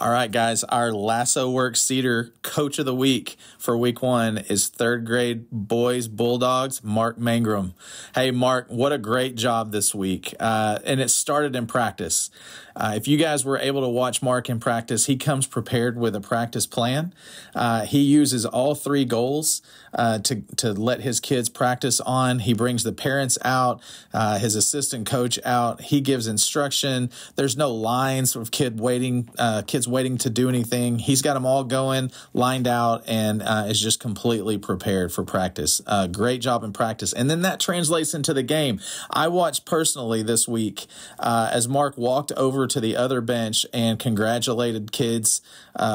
All right, guys, our Lasso Works Cedar Coach of the Week for week 1 is third grade boys Bulldogs, Mark Mangrum. Hey, Mark, what a great job this week. And it started in practice. If you guys were able to watch Mark in practice, he comes prepared with a practice plan. He uses all 3 goals to let his kids practice on. He brings the parents out, his assistant coach out. He gives instruction. There's no lines of kids waiting to do anything. He's got them all going, lined out, and is just completely prepared for practice. Great job in practice. And then that translates into the game. I watched personally this week as Mark walked over to the other bench and congratulated kids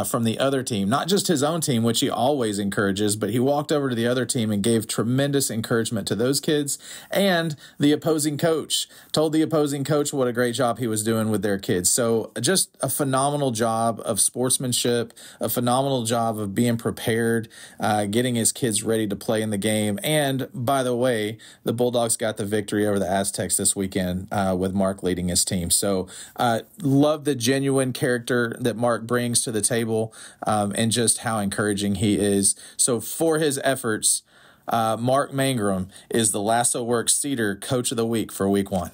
from the other team, not just his own team, which he always encourages, but he walked over to the other team and gave tremendous encouragement to those kids and the opposing coach. Told the opposing coach what a great job he was doing with their kids. So just a phenomenal job of sportsmanship, a phenomenal job of being prepared, getting his kids ready to play in the game. And by the way, the Bulldogs got the victory over the Aztecs this weekend with Mark leading his team. So love the genuine character that Mark brings to the table and just how encouraging he is. So for his efforts, Mark Mangrum is the Lasso Works Cedar Coach of the Week for week 1.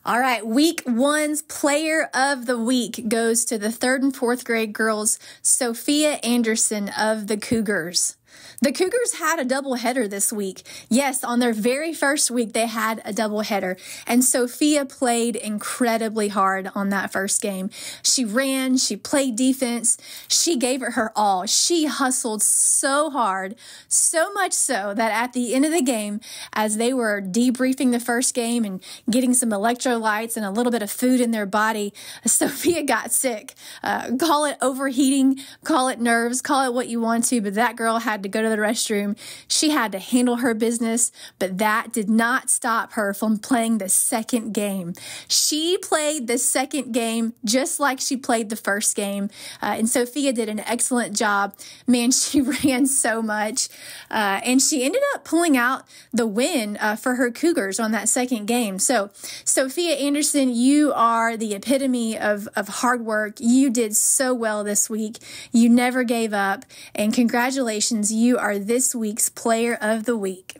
All right, week 1's player of the week goes to the 3rd and 4th grade girls, Sophia Anderson of the Cougars. The Cougars had a doubleheader this week. Yes, on their very first week, they had a doubleheader. And Sophia played incredibly hard on that first game. She ran, she played defense, she gave it her all. She hustled so hard, so much so that at the end of the game, as they were debriefing the first game and getting some electrolytes and a little bit of food in their body, Sophia got sick. Call it overheating, call it nerves, call it what you want to, but that girl had to go to the restroom. She had to handle her business, but that did not stop her from playing the second game. She played the second game just like she played the first game, and Sophia did an excellent job. Man, she ran so much, and she ended up pulling out the win for her Cougars on that second game. So, Sophia Anderson, you are the epitome of hard work. You did so well this week. You never gave up, and congratulations, you are this week's Player of the Week.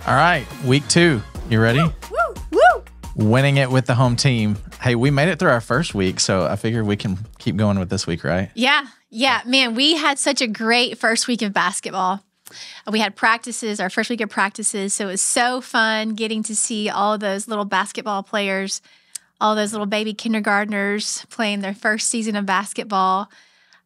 All right, week 2. You ready? Woo, woo, woo. Winning it with the home team. Hey, we made it through our first week, so I figured we can keep going with this week, right? Yeah, man, we had such a great first week of basketball. We had practices, our first week of practices, so it was so fun getting to see all those little basketball players, all those little baby kindergartners playing their first season of basketball,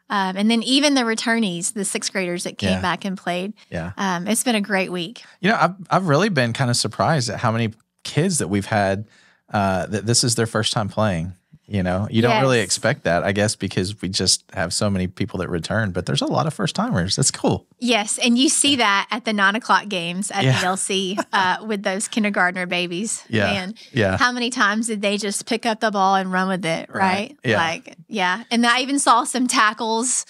and then even the returnees, the 6th graders that came back and played. Yeah, it's been a great week. You know, I've really been kind of surprised at how many kids that we've had that this is their first time playing. You know, you don't really expect that, I guess, because we just have so many people that return. But there's a lot of first-timers. That's cool. Yes, and you see that at the 9 o'clock games at the LC with those kindergartner babies. Yeah, Man, how many times did they just pick up the ball and run with it, right? Yeah. And I even saw some tackles.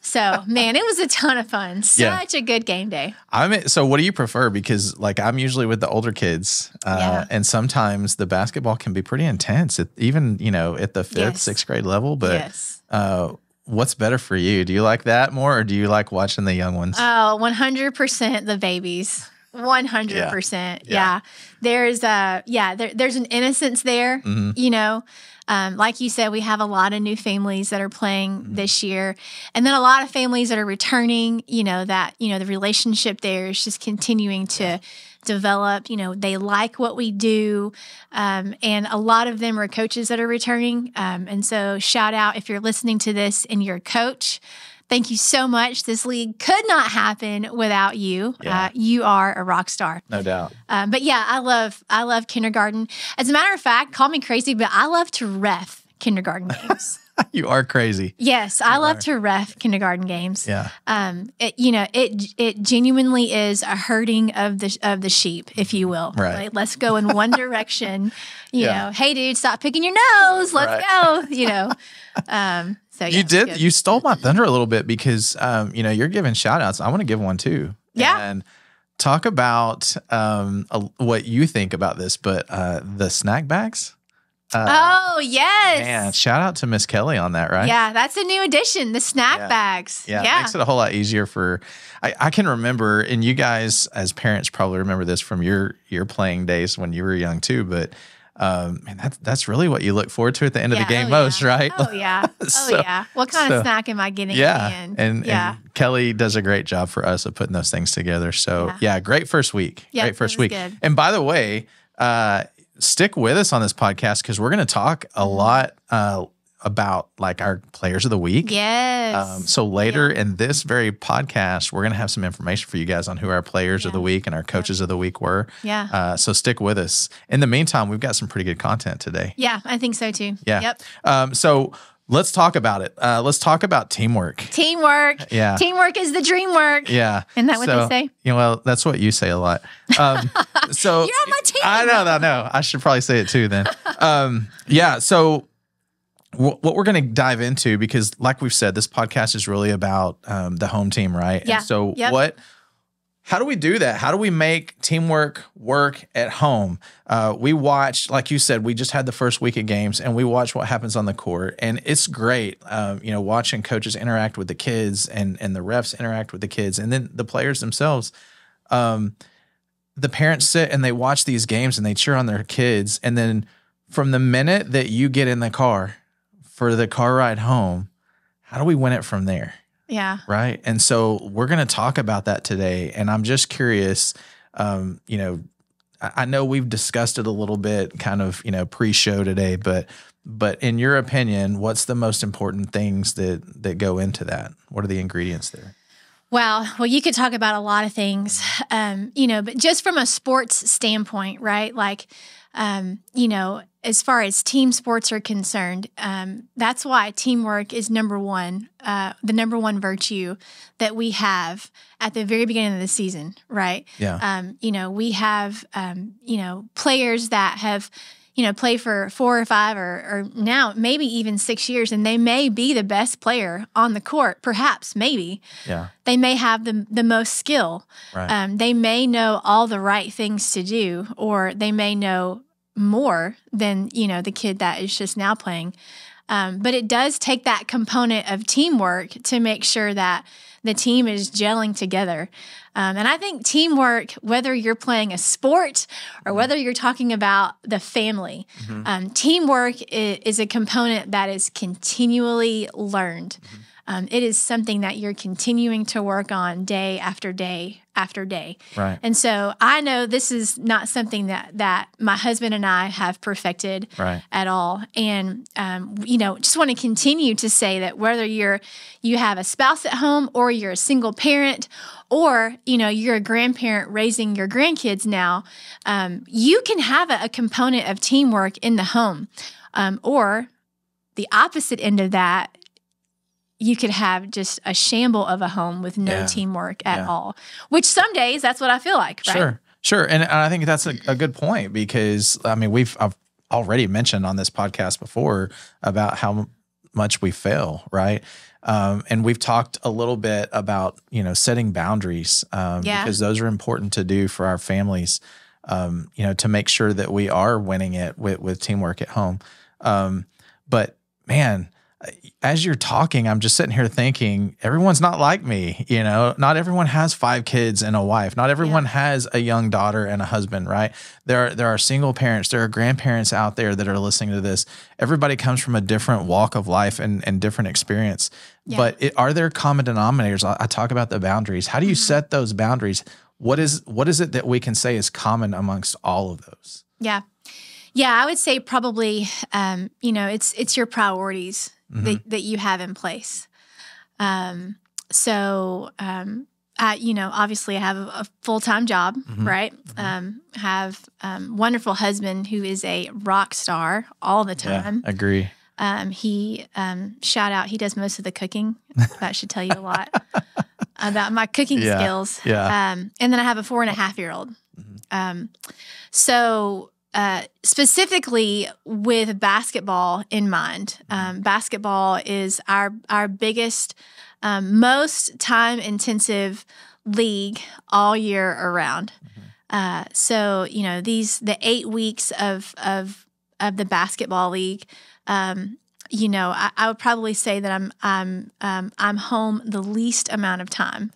So, man, it was a ton of fun. Such a good game day. So what do you prefer? Because, like, I'm usually with the older kids, and sometimes the basketball can be pretty intense, even, you know, at the 5th, 6th grade level. But what's better for you? Do you like that more, or do you like watching the young ones? Oh, 100% the babies. 100%. Yeah. There's an innocence there, you know. Like you said, we have a lot of new families that are playing this year, and then a lot of families that are returning, you know, that, you know, the relationship there is just continuing to develop. You know, they like what we do, and a lot of them are coaches that are returning. And so shout out if you're listening to this and you're a coach. Thank you so much. This league could not happen without you. You are a rock star. No doubt. But yeah, I love kindergarten. As a matter of fact, call me crazy, but I love to ref kindergarten games. You are crazy. Yes, I love to ref kindergarten games. Yeah. It genuinely is a herding of the sheep, if you will. Right. Like, let's go in one direction. You Yeah. know, hey dude, stop picking your nose. Let's go. You know. So You did. You stole my thunder a little bit because you're giving shout outs. I want to give one too. Yeah. And talk about what you think about this, but the snack bags. Oh, yes. Man, shout out to Miss Kelly on that, right? Yeah, that's a new addition, the snack bags. Yeah, it makes it a whole lot easier for, I can remember, and you guys as parents probably remember this from your playing days when you were young too, but man, that's really what you look forward to at the end of the game most, right? Oh, yeah. Yeah. What kind of snack am I getting at the end? And Kelly does a great job for us of putting those things together. So, great first week. Yeah, great first week. Good. And by the way, stick with us on this podcast because we're going to talk a lot about like our players of the week. Yes. So later in this very podcast, we're going to have some information for you guys on who our players of the week and our coaches of the week were. Yeah. So stick with us. In the meantime, we've got some pretty good content today. Yeah, I think so too. Yeah. Yep. So let's talk about it. Let's talk about teamwork. Teamwork. Yeah. Teamwork is the dream work. Yeah. Isn't that what they say? Well, that's what you say a lot. So you're on my team. I know. I should probably say it too then. So what we're going to dive into, because like we've said, this podcast is really about the home team, right? Yeah. And so how do we do that? How do we make teamwork work at home? We watched, like you said, we just had the first week of games and we watch what happens on the court, and it's great. Watching coaches interact with the kids and the refs interact with the kids, and then the players themselves. The parents sit and they watch these games and they cheer on their kids. And then from the minute that you get in the car for the car ride home, how do we win it from there? Yeah. Right. And so we're going to talk about that today. And I'm just curious, I know we've discussed it a little bit kind of, pre-show today, but in your opinion, what's the most important things that go into that? What are the ingredients there? Wow. Well, you could talk about a lot of things, but just from a sports standpoint, right? Like, as far as team sports are concerned, that's why teamwork is number one, the number one virtue that we have at the very beginning of the season, right? Yeah. We have, players that have, play for 4 or 5 or now maybe even 6 years, and they may be the best player on the court, perhaps, maybe. Yeah. They may have the most skill. Right. They may know all the right things to do, or they may know more than, the kid that is just now playing. But it does take that component of teamwork to make sure that the team is gelling together. And I think teamwork, whether you're playing a sport or whether you're talking about the family, teamwork is a component that is continually learned. It is something that you're continuing to work on day after day after day. Right. And so I know this is not something that my husband and I have perfected at all. And, just want to continue to say that whether you have a spouse at home, or you're a single parent, or, you're a grandparent raising your grandkids now, you can have a component of teamwork in the home. Or the opposite end of that, you could have just a shamble of a home with no teamwork at all, which some days that's what I feel like. Right? Sure. And I think that's a good point, because I've already mentioned on this podcast before about how much we fail. Right. And we've talked a little bit about, setting boundaries, because those are important to do for our families, to make sure that we are winning it with teamwork at home. But man, as you're talking, I'm just sitting here thinking, everyone's not like me. Not everyone has 5 kids and a wife. Not everyone has a young daughter and a husband, right? There are single parents. There are grandparents out there that are listening to this. Everybody comes from a different walk of life and different experience. Yeah. But are there common denominators? I talk about the boundaries. How do you set those boundaries? What is it that we can say is common amongst all of those? Yeah. Yeah, I would say probably, it's your priorities that you have in place. Obviously I have a full-time job, right? Have wonderful husband who is a rock star all the time. Yeah, agree. He shout out, he does most of the cooking. That should tell you a lot about my cooking skills. Yeah. And then I have a 4.5-year-old. So specifically with basketball in mind, basketball is our biggest, most time intensive league all year around. So the 8 weeks of the basketball league, I would probably say that I'm home the least amount of time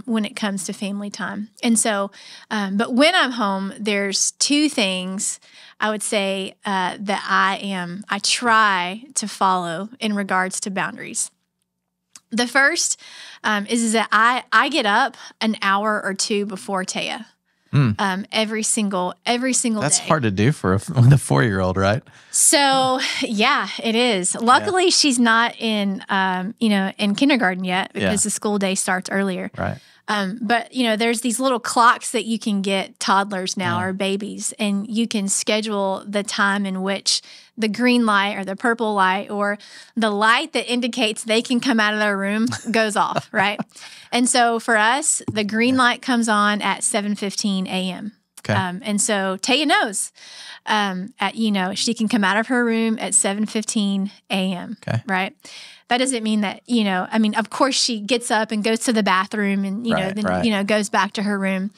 when it comes to family time. And so, but when I'm home, there's 2 things I would say that I try to follow in regards to boundaries. The first is that I get up an hour or 2 before Taya. Every single That's day. hard to do for a 4-year-old, right? So yeah, it is. Luckily, she's not in kindergarten yet because the school day starts earlier. Right. But there's these little clocks that you can get toddlers now or babies, and you can schedule the time in which the green light or the purple light or the light that indicates they can come out of their room goes off, right? And so for us, the green light comes on at 7:15 a.m. Okay. And so Taya knows, she can come out of her room at 7:15 a.m. Okay. Right. That doesn't mean that, of course she gets up and goes to the bathroom and, goes back to her room.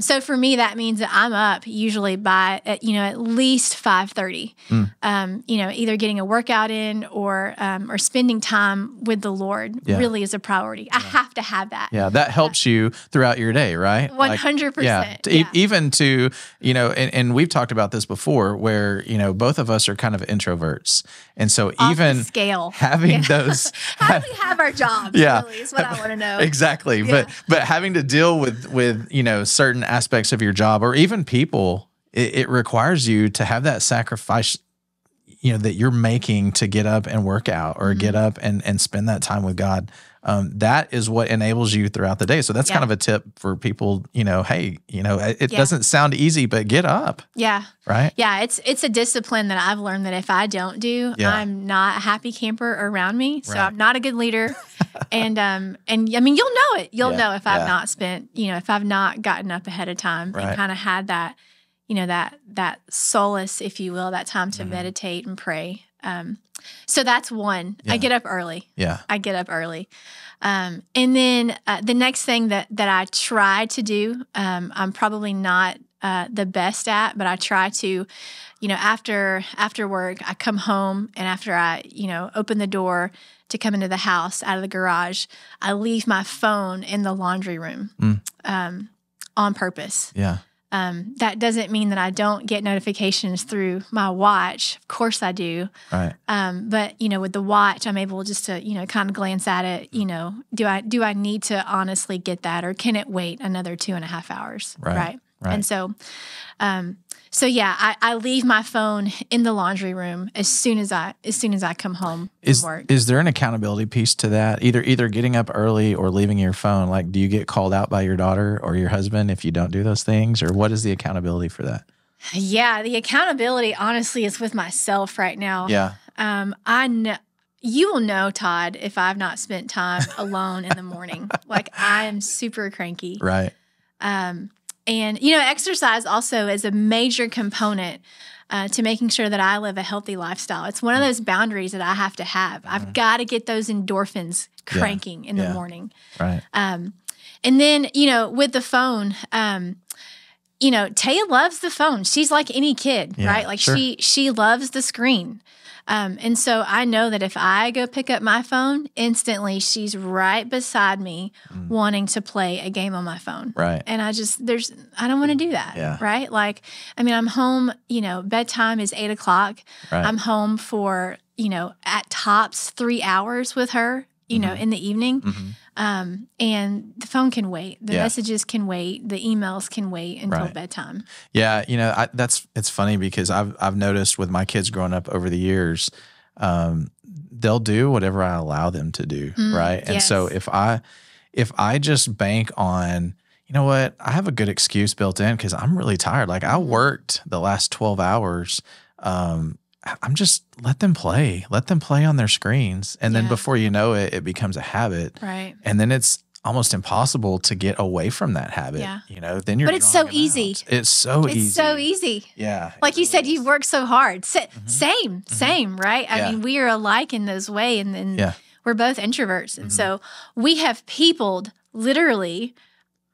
So for me, that means that I'm up usually by, at least 5:30, either getting a workout in or spending time with the Lord really is a priority. I have to have that. Yeah. That helps you throughout your day, right? 100%. Even to, and we've talked about this before where, both of us are kind of introverts. And so Off even the scale. having those. How do we have our jobs? Really is what I want to know. Exactly. Yeah. But having to deal with, certain aspects of your job or even people, it requires you to have that sacrifice, that you're making to get up and work out or get up and spend that time with God. That is what enables you throughout the day. So that's kind of a tip for people, hey, it doesn't sound easy, but get up. Yeah. Right. Yeah. It's a discipline that I've learned that if I don't do, I'm not a happy camper around me. So I'm not a good leader. and I mean, you'll know it. You'll know if I've not spent, if I've not gotten up ahead of time and kind of had that, that solace, if you will, that time to meditate and pray. So that's one. I get up early. Yeah. I get up early. And then the next thing that I try to do, I'm probably not the best at, but I try to, after work, I come home and after I, open the door to come into the house out of the garage, I leave my phone in the laundry room on purpose. Yeah. That doesn't mean that I don't get notifications through my watch. Of course I do. Right. But with the watch, I'm able just to, kind of glance at it. Do I need to honestly get that, or can it wait another 2.5 hours? Right. And so, I leave my phone in the laundry room as soon as I come home from work. Is there an accountability piece to that? Either getting up early or leaving your phone. Like, do you get called out by your daughter or your husband if you don't do those things, or what is the accountability for that? Yeah, the accountability honestly is with myself right now. Yeah. I know. You will know, Todd, if I've not spent time alone in the morning. Like, I am super cranky. Right. And, exercise also is a major component to making sure that I live a healthy lifestyle. It's one of those boundaries that I have to have. I've got to get those endorphins cranking in the morning. Right. And then, with the phone, Taya loves the phone. She's like any kid, right? Like she loves the screen. And so I know that if I go pick up my phone, instantly she's right beside me wanting to play a game on my phone. Right. And I don't want to do that. Yeah. Right. Like, I mean, I'm home, bedtime is 8:00. Right. I'm home for, at tops 3 hours with her, in the evening. And the phone can wait. The messages can wait. The emails can wait until bedtime. Yeah. It's funny because I've noticed with my kids growing up over the years, they'll do whatever I allow them to do. Right. And so if I just bank on, you know what, I have a good excuse built in because I'm really tired. Like I worked the last 12 hours, I'm just let them play on their screens. And then before you know it, it becomes a habit. Right. And then it's almost impossible to get away from that habit. Yeah. You know, then you're, but it's so easy. It's so easy. It's so easy. Yeah. Like you said, you've worked so hard. Same, right? I mean, we are alike in those ways. And then we're both introverts. And so we have peopled literally.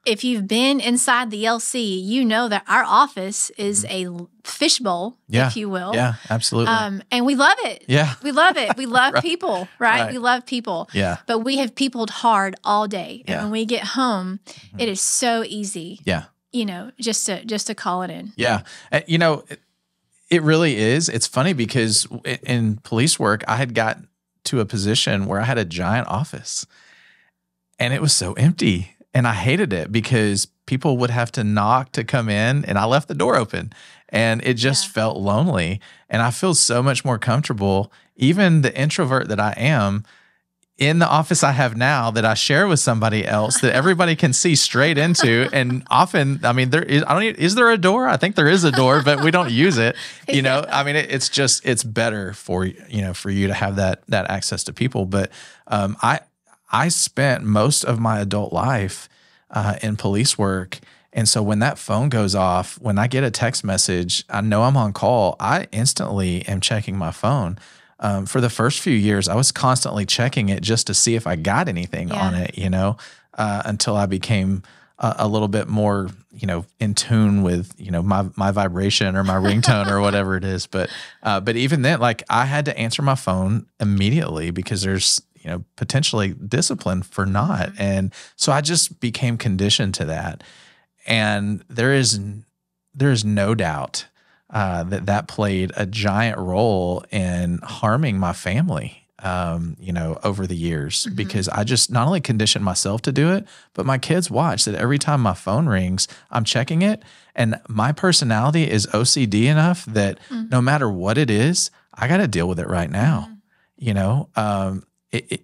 If you've been inside the LC, you know that our office is a fishbowl, if you will. Yeah, absolutely. And we love it. Yeah. We love it. We love people, right? Right. We love people. Yeah. But we have peopled hard all day. Yeah. And when we get home, it is so easy. Yeah. You know, just to call it in. Yeah. You know, it really is. It's funny because in police work, I had got to a position where I had a giant office and it was so empty. And I hated it because people would have to knock to come in and I left the door open and it just felt lonely. And I feel so much more comfortable, even the introvert that I am, in the office I have now that I share with somebody else that everybody can see straight into. And often, I mean, is there a door? I think there is a door, but we don't use it. You know, I mean, it's better for you to have that access to people. But I spent most of my adult life in police work. And so when that phone goes off, when I get a text message, I know I'm on call, I instantly am checking my phone. For the first few years, I was constantly checking it just to see if I got anything on it, you know, until I became a little bit more, you know, in tune with, you know, my vibration or my ringtone or whatever it is. But even then, like I had to answer my phone immediately because there's, you know, potentially discipline for not. And so I just became conditioned to that. And there is no doubt that played a giant role in harming my family, you know, over the years, because I just not only conditioned myself to do it, but my kids watch that every time my phone rings, I'm checking it. And my personality is OCD enough that no matter what it is, I got to deal with it right now. You know,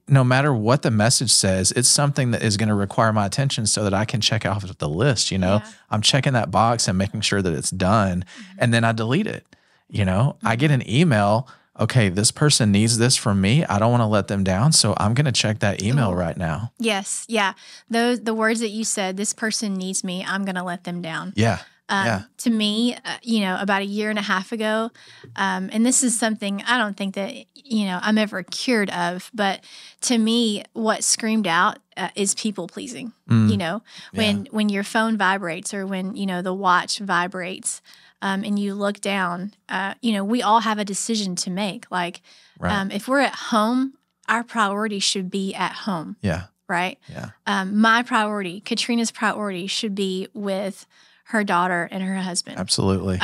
no matter what the message says, it's something that is going to require my attention so that I can check off the list. You know, I'm checking that box and making sure that it's done. And then I delete it. You know, I get an email. Okay, this person needs this from me. I don't want to let them down. So I'm going to check that email right now. Yes. Yeah. The words that you said, this person needs me, I'm going to let them down. Yeah. To me, you know, about a year and a half ago, and this is something I don't think that, you know, I'm ever cured of, but to me, what screamed out is people pleasing. You know, when your phone vibrates or when, you know, the watch vibrates and you look down, you know, we all have a decision to make. Like if we're at home, our priority should be at home. Yeah. Right? Yeah. My priority, Katrina's priority should be with her daughter and her husband. Absolutely.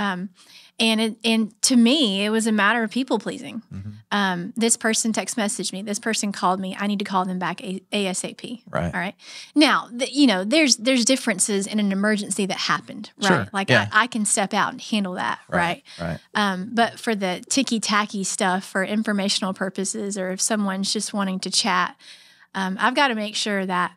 And to me, it was a matter of people pleasing. This person text messaged me. This person called me. I need to call them back ASAP. Right. All right. Now, you know, there's differences in an emergency that happened. Right. Sure. Like Yeah. I can step out and handle that. Right. But for the ticky tacky stuff, for informational purposes, or if someone's just wanting to chat, I've got to make sure that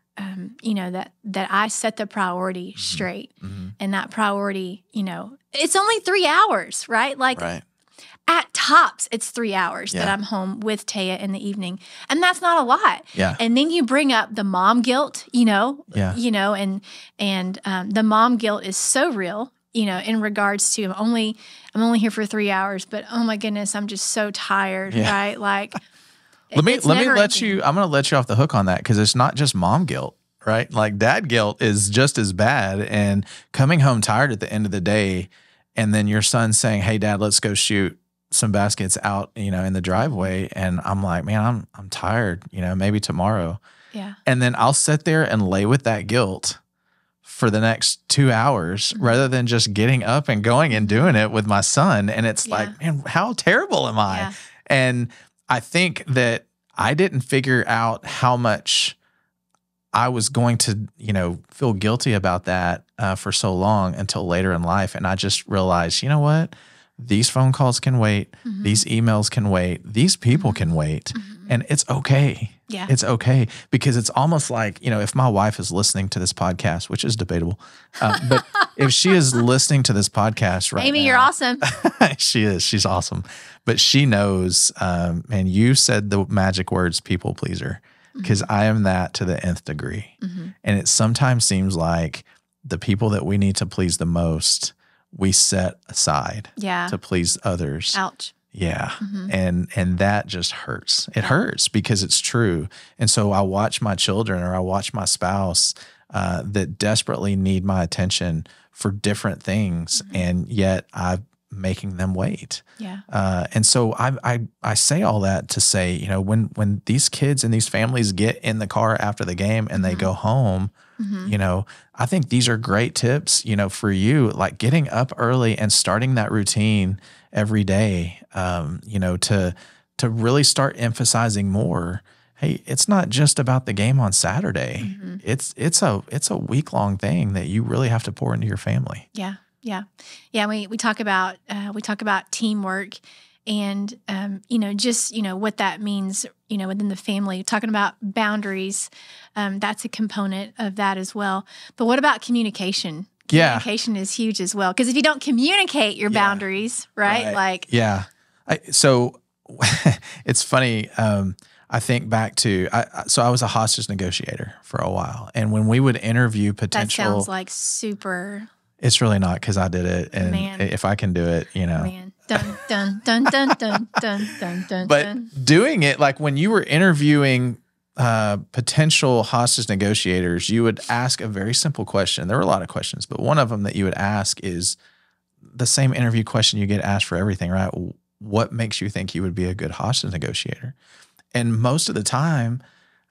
you know, that I set the priority straight. And that priority, you know, it's only 3 hours, right? Like at tops, it's 3 hours that I'm home with Taya in the evening. And that's not a lot. Yeah. And then you bring up the mom guilt, you know, and the mom guilt is so real, you know, in regards to I'm only here for 3 hours, but oh my goodness, I'm just so tired, right? Like, I'm going to let you off the hook on that because it's not just mom guilt, right? Like dad guilt is just as bad. And coming home tired at the end of the day and then your son saying, hey, dad, let's go shoot some baskets out, you know, in the driveway. And I'm like, man, I'm tired, you know, maybe tomorrow. Yeah. And then I'll sit there and lay with that guilt for the next 2 hours rather than just getting up and going and doing it with my son. And it's like, man, how terrible am I? And I think that I didn't figure out how much I was going to, you know, feel guilty about that for so long until later in life. And I just realized, you know what? these phone calls can wait. These emails can wait. These people can wait. And it's okay. Yeah. It's okay, because it's almost like, if my wife is listening to this podcast, which is debatable, but if she is listening to this podcast right Amy, now, you're awesome. She is. She's awesome. But she knows, and you said the magic words, people pleaser, because I am that to the nth degree. And it sometimes seems like the people that we need to please the most, we set aside to please others. Ouch. Yeah. And that just hurts. It hurts because it's true. And so I watch my children, or I watch my spouse that desperately need my attention for different things. And yet I'm making them wait. Yeah. And so I say all that to say, when these kids and these families get in the car after the game and they go home, I think these are great tips, for you, like getting up early and starting that routine every day, to really start emphasizing more. Hey, it's not just about the game on Saturday. It's a week-long thing that you really have to pour into your family. Yeah. Yeah. Yeah. We talk about teamwork and, what that means, within the family. Talking about boundaries, that's a component of that as well. But what about communication? Communication is huge as well. Because if you don't communicate your boundaries, right? So it's funny. I think back to, I was a hostage negotiator for a while. And when we would interview potential. That sounds like super. It's really not, because I did it. And if I can do it, Man. Dun, dun, dun, dun, dun, dun, dun, dun. But doing it, like when you were interviewing potential hostage negotiators, you would ask a very simple question. There were a lot of questions, but one of them that you would ask is the same interview question you get asked for everything, right? What makes you think you would be a good hostage negotiator? And most of the time,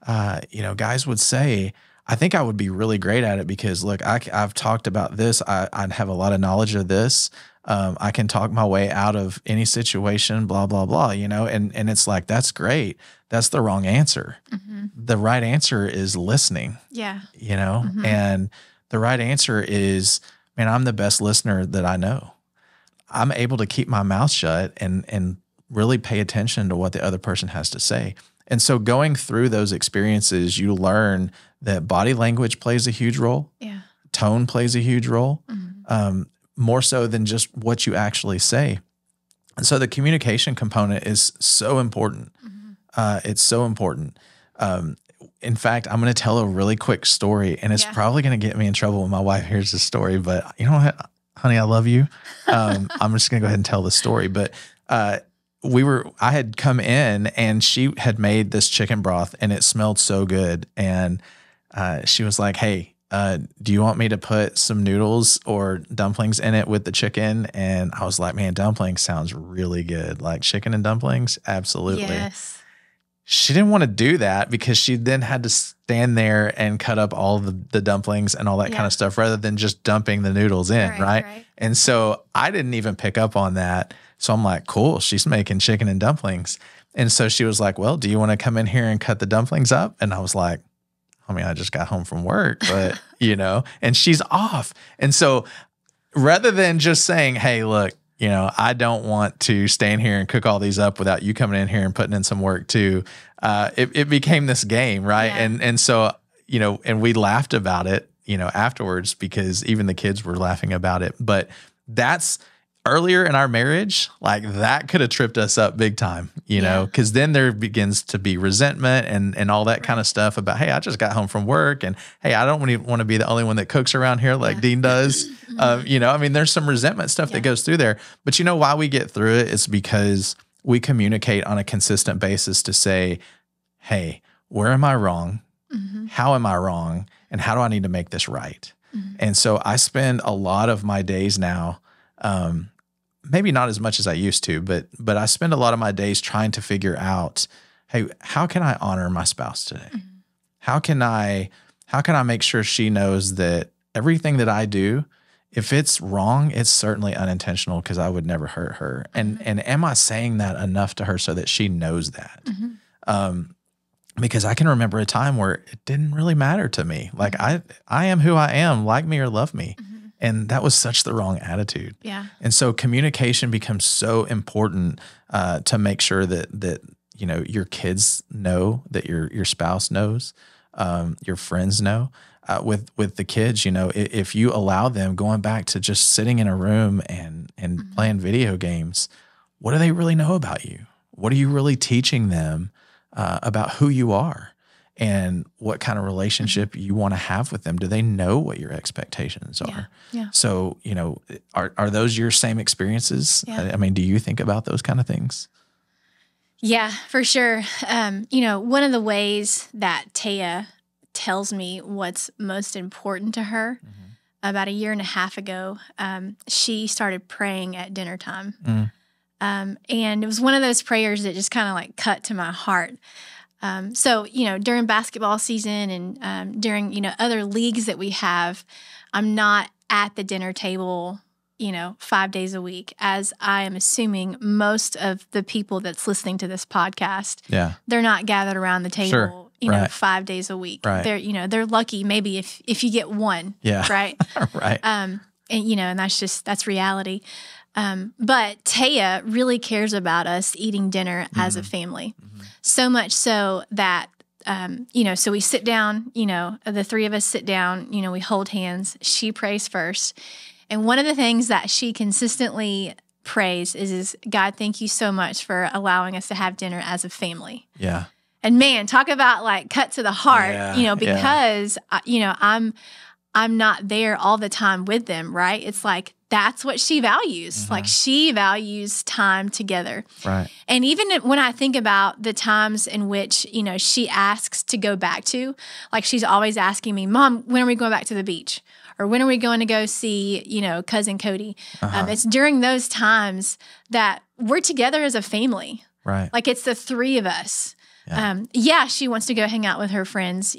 guys would say, I think I would be really great at it because, look, I've talked about this. I have a lot of knowledge of this. I can talk my way out of any situation, blah, blah, blah, and it's like, that's great. That's the wrong answer. The right answer is listening. Yeah. And the right answer is, man, I'm the best listener that I know. I'm able to keep my mouth shut and really pay attention to what the other person has to say. And so going through those experiences, you learn that body language plays a huge role. Yeah. Tone plays a huge role, more so than just what you actually say. And so the communication component is so important. It's so important. In fact, I'm going to tell a really quick story, and it's probably going to get me in trouble when my wife hears the story. But you know what, honey, I love you. I'm just going to go ahead and tell the story. But I had come in and she had made this chicken broth and it smelled so good. And she was like, hey, do you want me to put some noodles or dumplings in it with the chicken? And I was like, man, dumplings sounds really good. Like chicken and dumplings? Absolutely. Yes. She didn't want to do that because she then had to stand there and cut up all the dumplings and all that kind of stuff rather than just dumping the noodles in, right? And so I didn't even pick up on that. So I'm like, cool, she's making chicken and dumplings. And so she was like, well, do you want to come in here and cut the dumplings up? And I was like, I mean, I just got home from work, but and she's off. And so rather than just saying, hey, look, I don't want to stand here and cook all these up without you coming in here and putting in some work too. It became this game, right? Yeah. And so, and we laughed about it, afterwards because even the kids were laughing about it. But that's earlier in our marriage, like that could have tripped us up big time, because then there begins to be resentment and all that kind of stuff about, hey, I just got home from work and hey, I don't want to be the only one that cooks around here like Dean does. There's some resentment stuff that goes through there. But why we get through it is because we communicate on a consistent basis to say, hey, where am I wrong? How am I wrong? And how do I need to make this right? And so I spend a lot of my days now, maybe not as much as I used to, but I spend a lot of my days trying to figure out, hey, how can I honor my spouse today? How can I make sure she knows that everything that I do, if it's wrong, it's certainly unintentional because I would never hurt her. And am I saying that enough to her so that she knows that? Because I can remember a time where it didn't really matter to me. Like I am who I am, like me or love me. And that was such the wrong attitude. Yeah. And so communication becomes so important to make sure that your kids know, that your spouse knows, your friends know. With the kids, if you allow them going back to just sitting in a room and playing video games, what do they really know about you? What are you really teaching them about who you are and what kind of relationship you want to have with them? Do they know what your expectations are? Yeah. So, are those your same experiences? Yeah. I mean, do you think about those kind of things? Yeah, for sure. One of the ways that Taya tells me what's most important to her, about a year and a half ago, she started praying at dinner time. And it was one of those prayers that just kind of like cut to my heart. So, during basketball season and during, other leagues that we have, I'm not at the dinner table, 5 days a week, as I am assuming most of the people that's listening to this podcast, they're not gathered around the table, Right. 5 days a week. Right. They're lucky maybe if you get one. Yeah. Right. Right. And that's reality. But Taya really cares about us eating dinner as a family. So much so that, so we sit down, the three of us sit down, we hold hands. She prays first. And one of the things that she consistently prays is, God, thank you so much for allowing us to have dinner as a family. Yeah. And man, talk about like cut to the heart, because, I'm not there all the time with them, right? It's like, that's what she values. Like she values time together. Right. And even when I think about the times in which, she asks to go back to, like she's always asking me, Mom, when are we going back to the beach? Or when are we going to go see, cousin Cody? It's during those times that we're together as a family. Right. Like it's the three of us. Yeah. She wants to go hang out with her friends,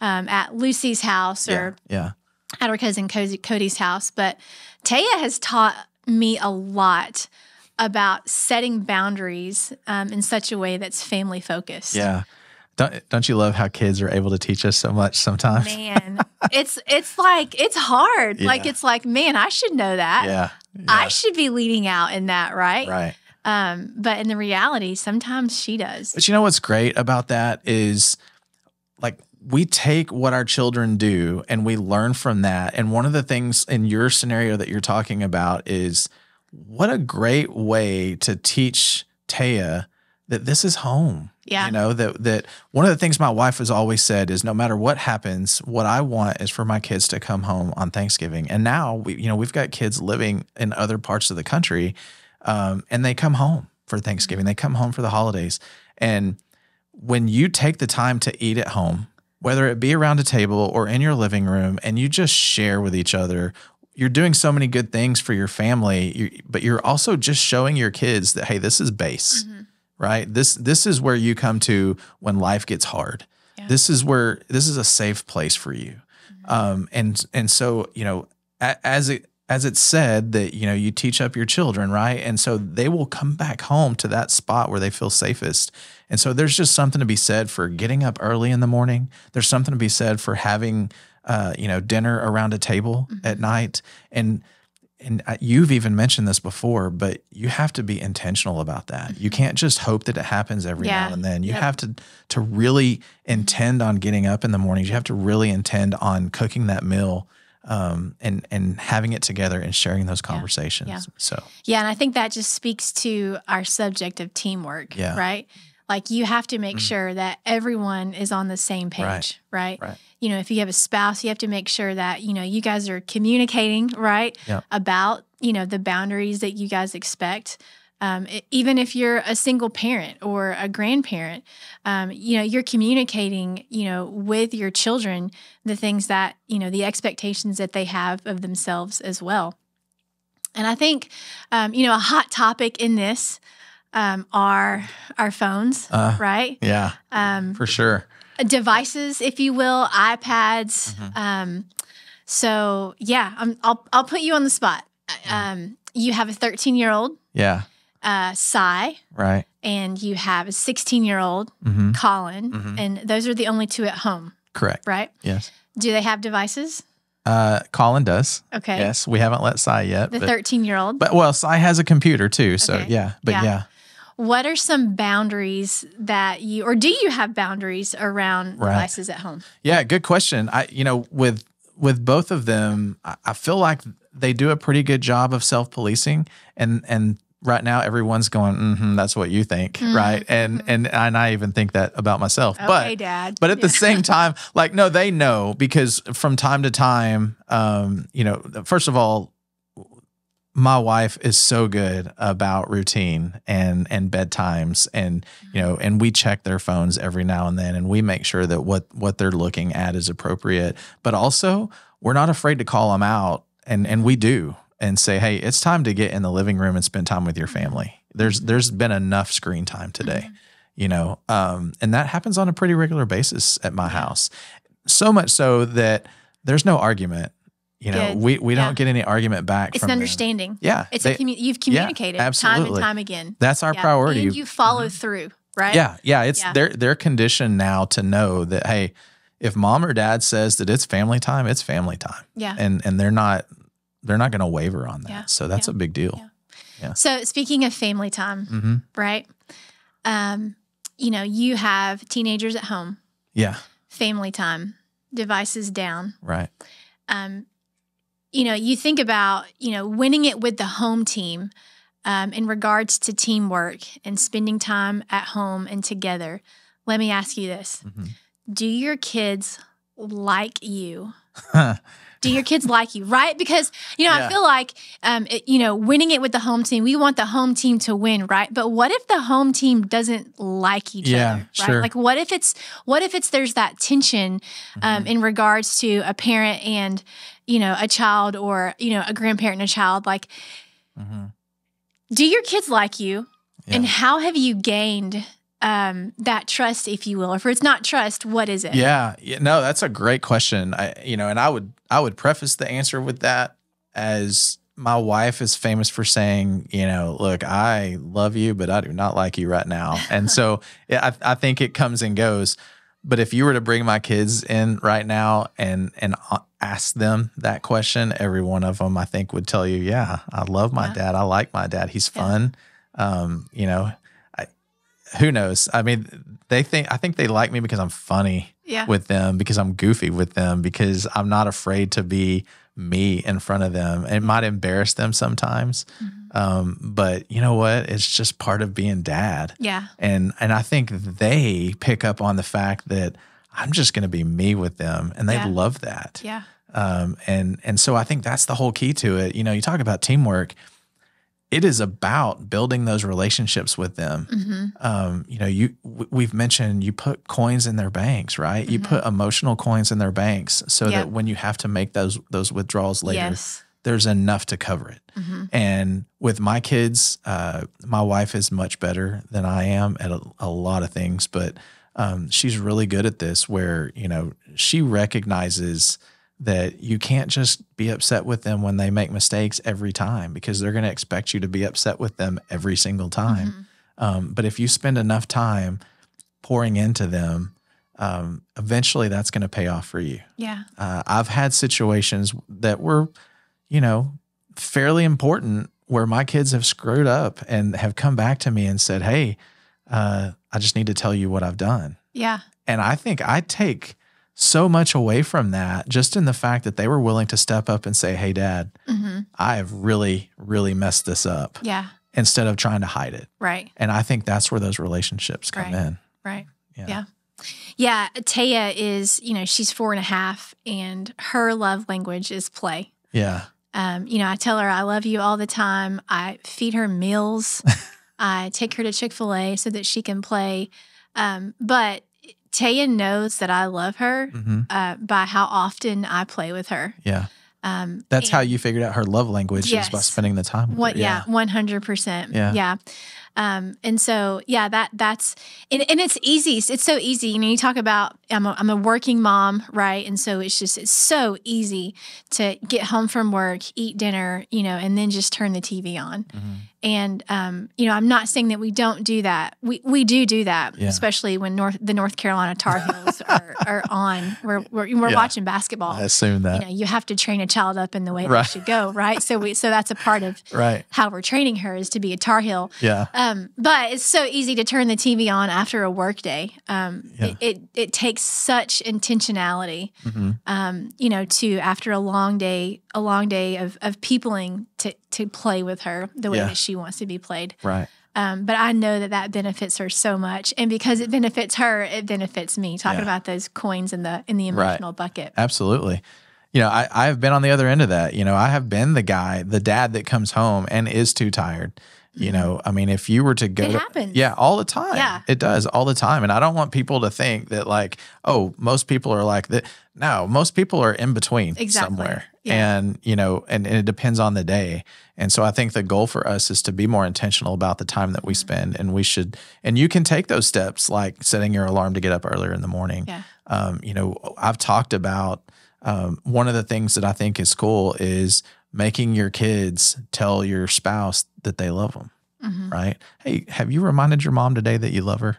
at Lucy's house or at her cousin Cody's house. But Taya has taught me a lot about setting boundaries in such a way that's family focused. Yeah. Don't you love how kids are able to teach us so much sometimes? Man, it's like, it's hard. Yeah. Like, it's like, man, I should know that. Yeah. I should be leading out in that, right? Right. But in the reality, sometimes she does. But you know what's great about that is, like, we take what our children do and we learn from that. And one of the things in your scenario that you're talking about is, what a great way to teach Taya that this is home. Yeah. That one of the things my wife has always said is, no matter what happens, what I want is for my kids to come home on Thanksgiving. And now we've got kids living in other parts of the country, and they come home for Thanksgiving. They come home for the holidays. And when you take the time to eat at home, whether it be around a table or in your living room, and you just share with each other, you're doing so many good things for your family, but you're also just showing your kids that, hey, this is base. Right? This is where you come to when life gets hard. Yeah. This is a safe place for you. And so, as it's said that, you teach up your children, right? And so they will come back home to that spot where they feel safest. And so there's just something to be said for getting up early in the morning. There's something to be said for having, dinner around a table at night. And you've even mentioned this before, but you have to be intentional about that. You can't just hope that it happens every now and then. You have to really intend on getting up in the mornings. You have to really intend on cooking that meal, and having it together and sharing those conversations. Yeah. And I think that just speaks to our subject of teamwork, right? Like you have to make sure that everyone is on the same page, right? If you have a spouse, you have to make sure that, you guys are communicating, right? About, the boundaries that you guys expect. Even if you're a single parent or a grandparent, you're communicating, with your children, the things that, the expectations that they have of themselves as well. And I think, a hot topic in this, are our phones, right? Yeah, for sure. Devices, if you will, iPads. So yeah, I'll put you on the spot. You have a 13-year-old. Yeah. Cy. Right. And you have a 16-year-old, Colin. And those are the only two at home. Correct. Right? Yes. Do they have devices? Colin does. Okay. Yes, we haven't let Sai yet. The 13-year-old. But well, Sai has a computer too, so Okay. yeah. But yeah. What are some boundaries that or do you have boundaries around devices at home? Yeah, good question. With both of them, I feel like they do a pretty good job of self-policing, and right now everyone's going, that's what you think, right? And I even think that about myself. Okay, Dad. But at the same time, like, no, they know, because from time to time, first of all, my wife is so good about routine and bedtimes, and and we check their phones every now and then, and we make sure that what they're looking at is appropriate. But also, we're not afraid to call them out, and we do, and say, hey, it's time to get in the living room and spend time with your family. There's been enough screen time today, and that happens on a pretty regular basis at my house. So much so that there's no argument. We don't get any argument back. It's from an understanding. them. Yeah. You've communicated time and time again. That's our priority. And you follow through, right? Yeah. They're conditioned now to know that, hey, if mom or dad says that it's family time, it's family time. Yeah. And they're not going to waver on that. Yeah. So that's a big deal. Yeah. So speaking of family time, right? You have teenagers at home. Yeah. Family time, devices down. Right. You think about, winning it with the home team in regards to teamwork and spending time at home and together. Let me ask you this. Do your kids like you? Do your kids like you, right? Because, I feel like, winning it with the home team, we want the home team to win, right? But what if the home team doesn't like each other, right? Sure. Like, what if it's there's that tension in regards to a parent and, a child, or, a grandparent and a child? Like, do your kids like you? Yeah. And how have you gained that trust, if you will? Or if it's not trust, what is it? Yeah. No, that's a great question. And I would preface the answer with that as my wife is famous for saying, look, I love you, but I do not like you right now. And so I think it comes and goes. But if you were to bring my kids in right now and ask them that question, every one of them, I think, would tell you, yeah, I love my dad. I like my dad. He's fun. Who knows? I mean, I think they like me because I'm funny with them, because I'm goofy with them, because I'm not afraid to be me in front of them. It might embarrass them sometimes. But you know what? It's just part of being dad. Yeah. And I think they pick up on the fact that I'm just going to be me with them, and they love that. Yeah. And so I think that's the whole key to it. You talk about teamwork. It is about building those relationships with them. We've mentioned you put coins in their banks, right? You put emotional coins in their banks so that when you have to make those withdrawals later, there's enough to cover it. And with my kids, my wife is much better than I am at a lot of things, but she's really good at this, where, she recognizes that you can't just be upset with them when they make mistakes every time, because they're going to expect you to be upset with them every single time. But if you spend enough time pouring into them, eventually that's going to pay off for you. Yeah. I've had situations that were, fairly important, where my kids have screwed up and have come back to me and said, hey, I just need to tell you what I've done. Yeah. And I think I take so much away from that, just in the fact that they were willing to step up and say, hey, Dad, I have really, really messed this up. Yeah. Instead of trying to hide it. Right. And I think that's where those relationships come in. Right. Yeah. Yeah. Taya is, she's 4.5, and her love language is play. Yeah. I tell her I love you all the time. I feed her meals. I take her to Chick-fil-A so that she can play. But Taya knows that I love her by how often I play with her. Yeah. That's how you figured out her love language, is by spending the time with her. Yeah, 100%. Yeah. And so, yeah, that's, and it's easy. It's so easy. You talk about, I'm a working mom, right? And so it's so easy to get home from work, eat dinner, and then just turn the TV on. And, I'm not saying that we don't do that. We do that, especially when the North Carolina Tar Heels are on. We're watching basketball. I assume that. You have to train a child up in the way they should go, right? So that's a part of how we're training her, is to be a Tar Heel. Yeah. But it's so easy to turn the TV on after a work day. It takes such intentionality, to, after a long day of peopling, to play with her the way that she wants to be played. Right. But I know that benefits her so much, and because it benefits her, it benefits me. Talking about those coins in the emotional bucket. Absolutely. I have been on the other end of that. I have been the dad that comes home and is too tired. If you were to go, it happens. Yeah, all the time. Yeah, it does all the time. And I don't want people to think that most people are like that. No, most people are in between somewhere. Yeah. And, and it depends on the day. And so I think the goal for us is to be more intentional about the time that we spend, and and you can take those steps, like setting your alarm to get up earlier in the morning. Yeah. I've talked about, one of the things that I think is cool is making your kids tell your spouse that they love them, right? Hey, have you reminded your mom today that you love her?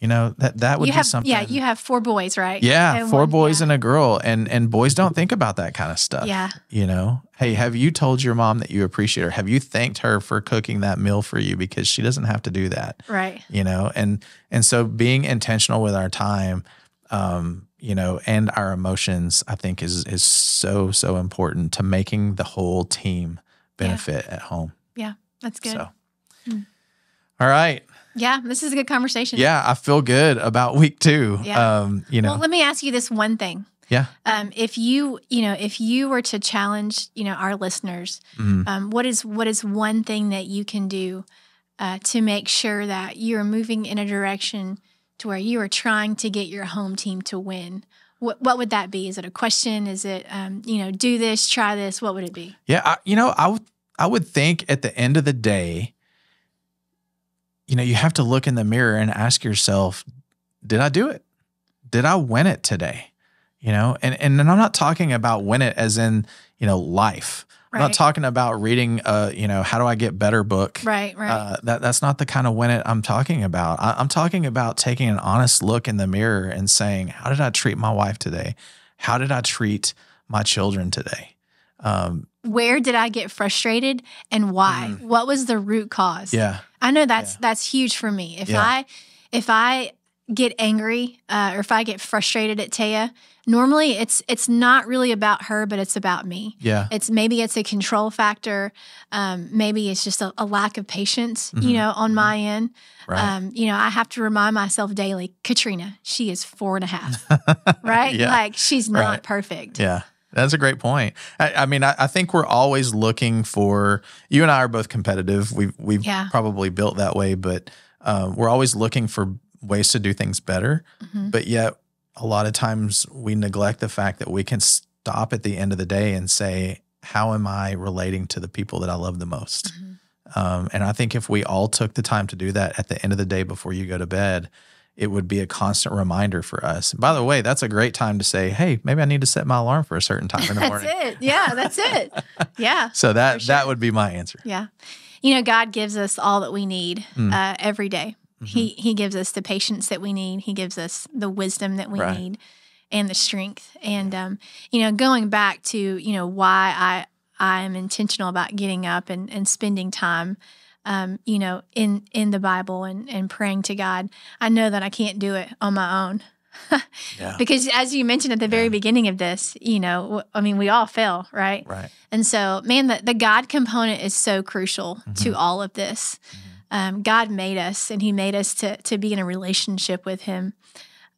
That would be something. Yeah, you have 4 boys, right? Yeah, and 4 boys and a girl, and boys don't think about that kind of stuff. Yeah. Hey, have you told your mom that you appreciate her? Have you thanked her for cooking that meal for you, because she doesn't have to do that? Right. And so being intentional with our time, and our emotions, I think is so, so important to making the whole team benefit at home. Yeah, that's good. So, all right. Yeah, this is a good conversation. Yeah, I feel good about week 2. Yeah. Well, let me ask you this one thing. Yeah. If you were to challenge, our listeners, what is one thing that you can do to make sure that you're moving in a direction to where you are trying to get your home team to win? What would that be? Is it a question? Is it, do this, try this? What would it be? Yeah, I would think at the end of the day, you have to look in the mirror and ask yourself, did I do it? Did I win it today? And I'm not talking about win it as in, life. I'm not talking about reading how do I get better book. Right. That's not the kind of win it I'm talking about. I'm talking about taking an honest look in the mirror and saying, how did I treat my wife today? How did I treat my children today? Where did I get frustrated, and why? What was the root cause? Yeah. I know that's huge for me. If I get angry or if I get frustrated at Taya, normally it's not really about her, but it's about me. Yeah. Maybe it's a control factor. Maybe it's just a lack of patience, on my end. Right. I have to remind myself daily, Katrina, she is 4.5, right? Yeah. Like, she's not perfect. Yeah. That's a great point. I think we're always looking for, you and I are both competitive. We've probably built that way, but we're always looking for ways to do things better. But yet a lot of times we neglect the fact that we can stop at the end of the day and say, how am I relating to the people that I love the most? And I think if we all took the time to do that at the end of the day before you go to bed, it would be a constant reminder for us. By the way, that's a great time to say, hey, maybe I need to set my alarm for a certain time in the morning. That's it. Yeah, that's it. Yeah. So that would be my answer. Yeah. God gives us all that we need every day. He gives us the patience that we need. He gives us the wisdom that we need and the strength. And, going back to, why I am intentional about getting up and spending time in the Bible and praying to God. I know that I can't do it on my own. Because as you mentioned at the very beginning of this, we all fail, right? Right. And so, man, the God component is so crucial to all of this. God made us, and He made us to be in a relationship with Him.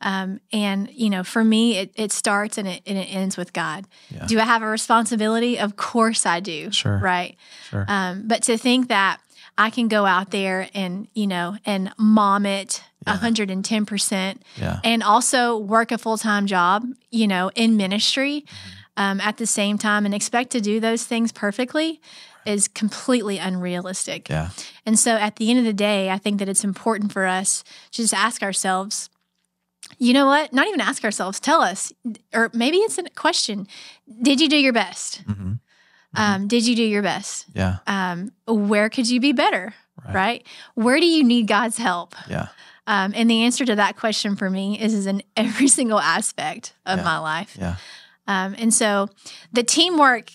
And, for me, it starts and it ends with God. Yeah. Do I have a responsibility? Of course I do. Sure. Right. Sure. But to think that I can go out there and, and mom it 110% and also work a full-time job, in ministry at the same time and expect to do those things perfectly. is completely unrealistic. Yeah. And so at the end of the day, I think that it's important for us to just ask ourselves, you know what? Not even ask ourselves, tell us, or maybe it's a question. Did you do your best? Did you do your best? Yeah. Where could you be better? Right? Where do you need God's help? Yeah. And the answer to that question for me is in every single aspect of my life. Yeah. And so the teamwork,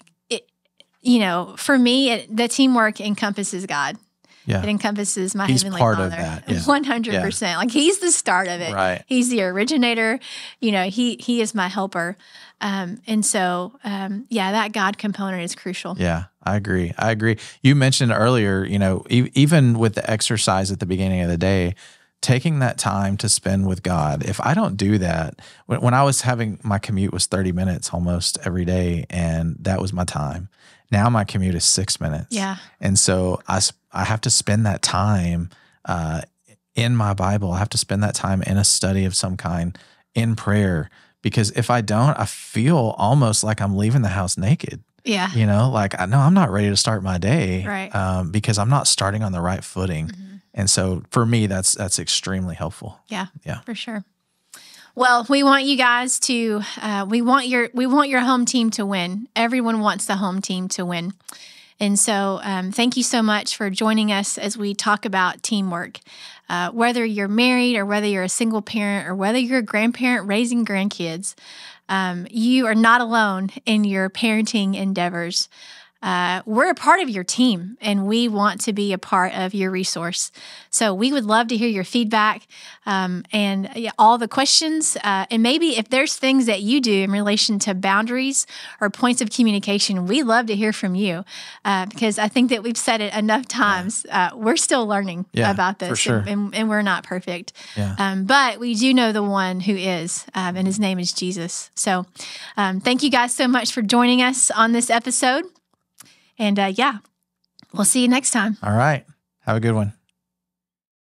for me, the teamwork encompasses God. Yeah. It encompasses my He's Heavenly part Father. of that. Yeah. 100%. Like He's the start of it. Right. He's the originator. He is my helper. And so, that God component is crucial. Yeah, I agree. You mentioned earlier, even with the exercise at the beginning of the day, taking that time to spend with God. If I don't do that, when I was my commute was 30 minutes almost every day, and that was my time. Now my commute is 6 minutes. Yeah. And so I have to spend that time in my Bible. I have to spend that time in a study of some kind, in prayer, because if I don't, I feel almost like I'm leaving the house naked. Yeah. Like I know I'm not ready to start my day, right. Because I'm not starting on the right footing. And so for me, that's extremely helpful. Yeah. Yeah. For sure. Well, we want you guys to, we want your home team to win. Everyone wants the home team to win. And so thank you so much for joining us as we talk about teamwork. Whether you're married or whether you're a single parent or whether you're a grandparent raising grandkids, you are not alone in your parenting endeavors. We're a part of your team, and we want to be a part of your resource. So we would love to hear your feedback and all the questions. And maybe if there's things that you do in relation to boundaries or points of communication, we'd love to hear from you because I think that we've said it enough times. We're still learning about this, for sure. and we're not perfect. Yeah. But we do know the one who is, and his name is Jesus. So thank you guys so much for joining us on this episode. And we'll see you next time. All right. Have a good one.